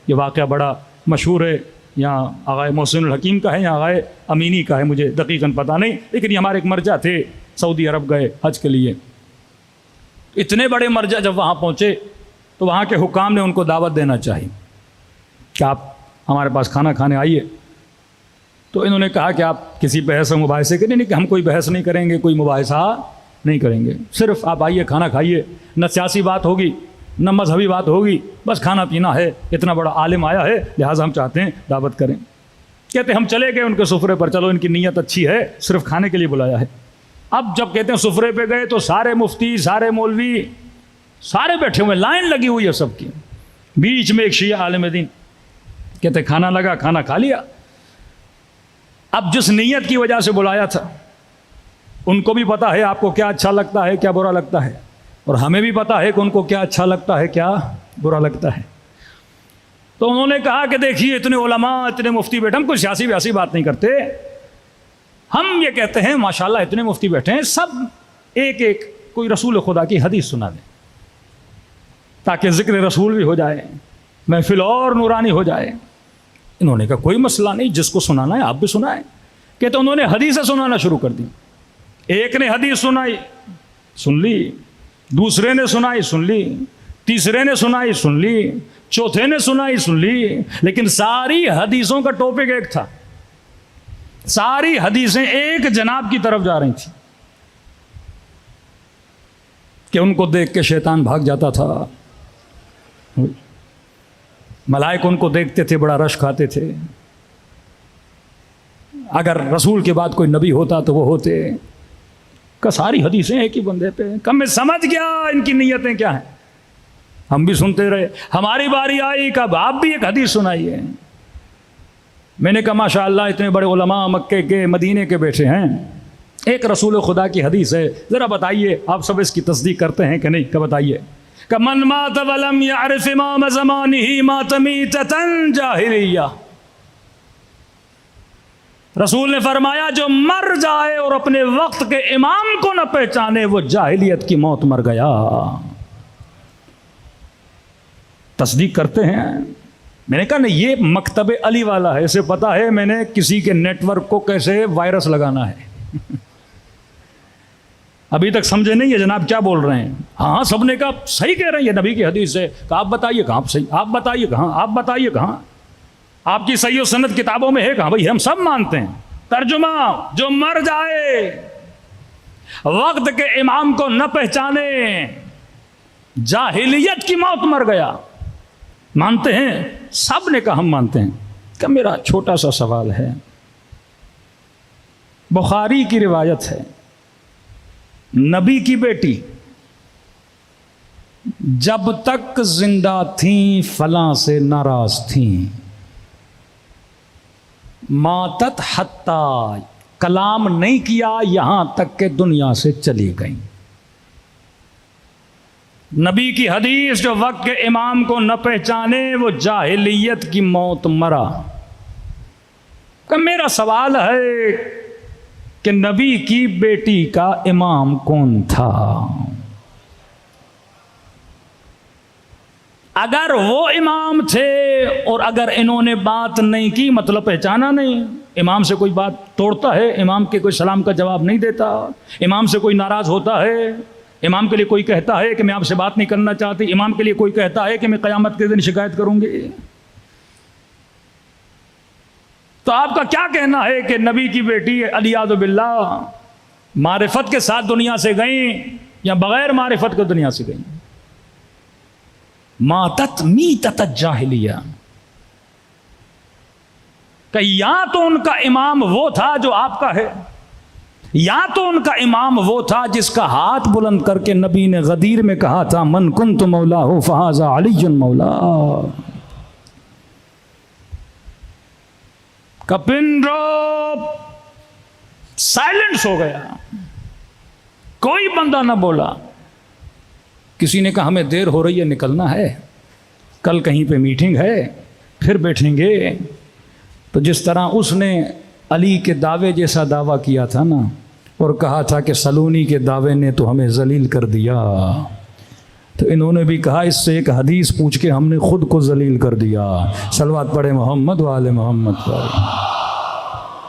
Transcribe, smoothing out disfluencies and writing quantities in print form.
ये वाक़या बड़ा मशहूर है, यहाँ आग़ाए मोहसिनुल हकीम का है या आग़ाए अमीनी का है, मुझे दकीकन पता नहीं, लेकिन ये हमारे एक मर्जा थे, सऊदी अरब गए हज के लिए। इतने बड़े मर्जा जब वहाँ पहुँचे तो वहाँ के हुकाम ने उनको दावत देना चाहिए कि आप हमारे पास खाना खाने आइए। तो इन्होंने कहा कि आप किसी बहस मुबाहिसे के नहीं कि हम कोई बहस नहीं करेंगे, कोई मुबाहिसा नहीं करेंगे, सिर्फ आप आइए खाना खाइए, न सियासी बात होगी न मजहबी बात होगी, बस खाना पीना है। इतना बड़ा आलिम आया है लिहाजा हम चाहते हैं दावत करें। कहते हम चले गए उनके सुफरे पर, चलो इनकी नीयत अच्छी है, सिर्फ खाने के लिए बुलाया है। अब जब कहते हैं सुफरे पे गए तो सारे मुफ्ती, सारे मौलवी, सारे बैठे हुए, लाइन लगी हुई है सबकी। बीच में एक शिया आलिम दीन, कहते खाना लगा, खाना खा लिया। अब जिस नीयत की वजह से बुलाया था उनको भी पता है आपको क्या अच्छा लगता है, क्या बुरा लगता है, और हमें भी पता है कि उनको क्या अच्छा लगता है, क्या बुरा लगता है। तो उन्होंने कहा कि देखिए इतने उलमा, इतने मुफ्ती बैठे, हम कोई सियासी व्यासी बात नहीं करते, हम ये कहते हैं माशाल्लाह इतने मुफ्ती बैठे हैं, सब एक एक कोई रसूल खुदा की हदीस सुना दें ताकि जिक्र रसूल भी हो जाए, महफिल और नूरानी हो जाए। इन्होंने कहा कोई मसला नहीं, जिसको सुनाना है आप भी सुनाएं। कहते उन्होंने हदीसें सुनाना शुरू कर दी। एक ने हदीस सुनाई, सुन ली, दूसरे ने सुनाई, सुन ली, तीसरे ने सुनाई, सुन ली, चौथे ने सुनाई, सुन ली, लेकिन सारी हदीसों का टॉपिक एक था। सारी हदीसें एक जनाब की तरफ जा रही थी कि उनको देख के शैतान भाग जाता था, मलाइक उनको देखते थे, बड़ा रश खाते थे, अगर रसूल के बाद कोई नबी होता तो वो होते। का सारी हदीसें एक ही बंदे पे। कब मैं समझ गया इनकी नीयतें क्या हैं। हम भी सुनते रहे, हमारी बारी आई, कब आप भी एक हदीस सुनाइए। मैंने कहा माशाअल्लाह इतने बड़े उलमा मक्के के, मदीने के बैठे हैं, एक रसूल खुदा की हदीस है, ज़रा बताइए आप सब इसकी तस्दीक करते हैं कि नहीं? क्या बताइए। मन मात वलम यारिफ इमाम ज़मानिही मातमीततन जाहिलिया। रसूल ने फरमाया जो मर जाए और अपने वक्त के इमाम को न पहचाने वो जाहिलियत की मौत मर गया। तस्दीक करते हैं। मैंने कहा नहीं ये मकतब अली वाला है, इसे पता है मैंने किसी के नेटवर्क को कैसे वायरस लगाना है। अभी तक समझे नहीं है जनाब क्या बोल रहे हैं। हाँ सबने कहा सही कह रहे हैं, ये नबी की हदीस है। कहा आप बताइए कहाँ सही, आप बताइए कहाँ, आप बताइए कहाँ, आपकी सही सनद किताबों में है कहाँ? भाई हम सब मानते हैं। तर्जुमा जो मर जाए वक्त के इमाम को न पहचाने जाहिलियत की मौत मर गया। मानते हैं? सब ने कहा हम मानते हैं। क्या मेरा छोटा सा सवाल है, बुखारी की रिवायत है नबी की बेटी जब तक जिंदा थी फलां से नाराज थी, मातत हत्ता कलाम नहीं किया यहां तक के दुनिया से चली गई। नबी की हदीस जो वक्त के इमाम को न पहचाने वो जाहिलियत की मौत मरा। का मेरा सवाल है कि नबी की बेटी का इमाम कौन था? अगर वो इमाम थे और अगर इन्होंने बात नहीं की मतलब पहचाना नहीं। इमाम से कोई बात तोड़ता है, इमाम के कोई सलाम का जवाब नहीं देता, इमाम से कोई नाराज होता है, इमाम के लिए कोई कहता है कि मैं आपसे बात नहीं करना चाहती, इमाम के लिए कोई कहता है कि मैं क़यामत के दिन शिकायत करूंगी। तो आपका क्या कहना है कि नबी की बेटी अलियाज़ु बिल्लाह मारिफत के साथ दुनिया से गई या बगैर मारिफत के दुनिया से गई? मातत मीतत जाहिलिया। कि या तो उनका इमाम वो था जो आपका है, या तो उनका इमाम वो था जिसका हाथ बुलंद करके नबी ने गदीर में कहा था मन कुन्तु मौला हो फहाजा अलीजुन मौला। कपिंद्रो साइलेंस हो गया, कोई बंदा ना बोला। किसी ने कहा हमें देर हो रही है, निकलना है, कल कहीं पे मीटिंग है, फिर बैठेंगे। तो जिस तरह उसने अली के दावे जैसा दावा किया था ना, और कहा था कि सलूनी के दावे ने तो हमें जलील कर दिया, तो इन्होंने भी कहा इससे एक हदीस पूछ के हमने खुद को जलील कर दिया। सलवात पढ़े मोहम्मद वाले मोहम्मद पर।